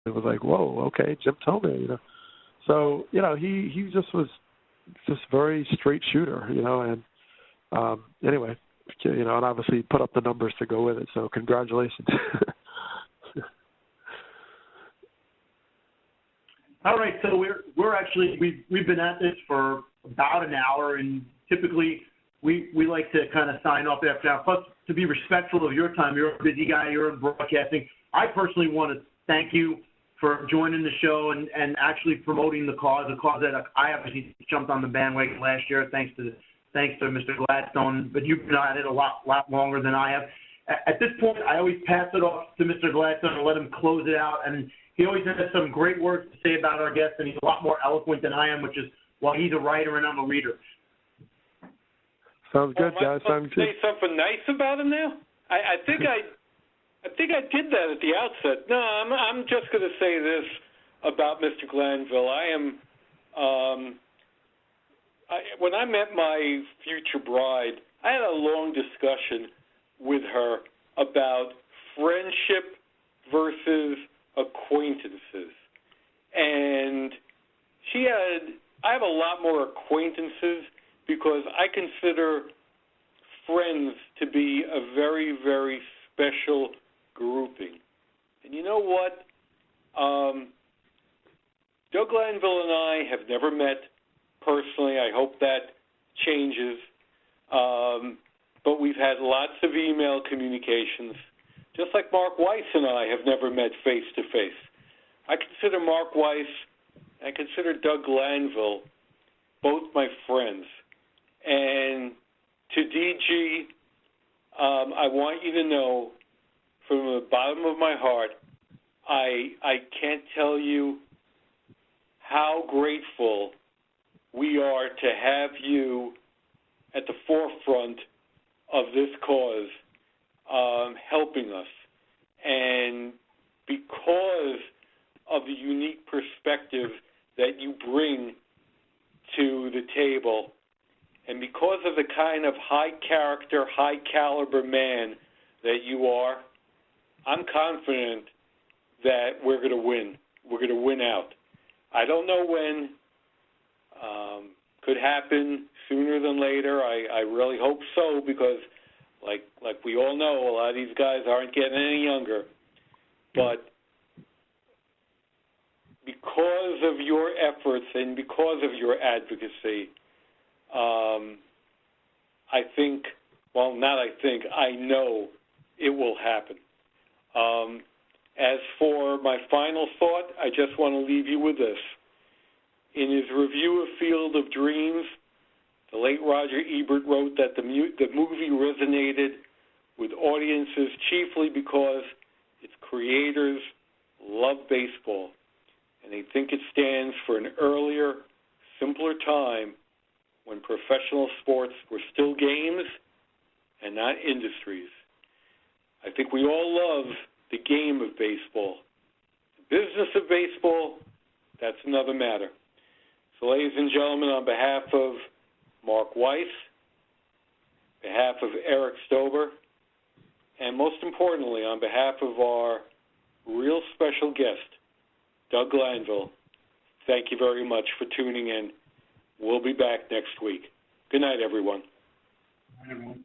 it was like, whoa, okay, Jim told me, So, he just was just very straight shooter, and anyway, and obviously put up the numbers to go with it. So congratulations. All right, so we're actually we've been at this for about an hour, and typically we like to kind of sign off after that. Plus, to be respectful of your time, you're a busy guy, you're in broadcasting. I personally want to thank you for joining the show and actually promoting the cause that I obviously jumped on the bandwagon last year, thanks to Mr. Gladstone, but you've been at it a lot longer than I have. At this point, I always pass it off to Mr. Gladstone and let him close it out, and he always has some great words to say about our guests, and he's a lot more eloquent than I am, which is why he's a writer and I'm a reader. Sounds good, guys. Sounds good. Say something nice about him now? I think I did that at the outset. No, I'm just going to say this about Mr. Glanville. When I met my future bride, I had a long discussion with her about friendship versus acquaintances. And I have a lot more acquaintances because I consider friends to be a very, very special grouping. And you know what? Doug Glanville and I have never met personally. I hope that changes. But we've had lots of email communications, just like Mark Weiss and I have never met face-to-face. I consider Mark Weiss, I consider Doug Glanville both my friends. And to DG, I want you to know from the bottom of my heart, I can't tell you how grateful we are to have you at the forefront of this cause, helping us. And because of the unique perspective that you bring to the table, and because of the kind of high-character, high-caliber man that you are, I'm confident that we're going to win. We're going to win out. I don't know when. Could happen sooner than later. I really hope so because, like we all know, a lot of these guys aren't getting any younger. But because of your efforts and because of your advocacy, I know it will happen. As for my final thought, I just want to leave you with this. In his review of Field of Dreams, the late Roger Ebert wrote that the movie resonated with audiences chiefly because its creators love baseball, and they think it stands for an earlier, simpler time when professional sports were still games and not industries. I think we all love the game of baseball. The business of baseball, that's another matter. So, ladies and gentlemen, on behalf of Mark Weiss, behalf of Eric Stober, and most importantly, on behalf of our real special guest, Doug Glanville, thank you very much for tuning in. We'll be back next week. Good night, everyone. Good night, everyone.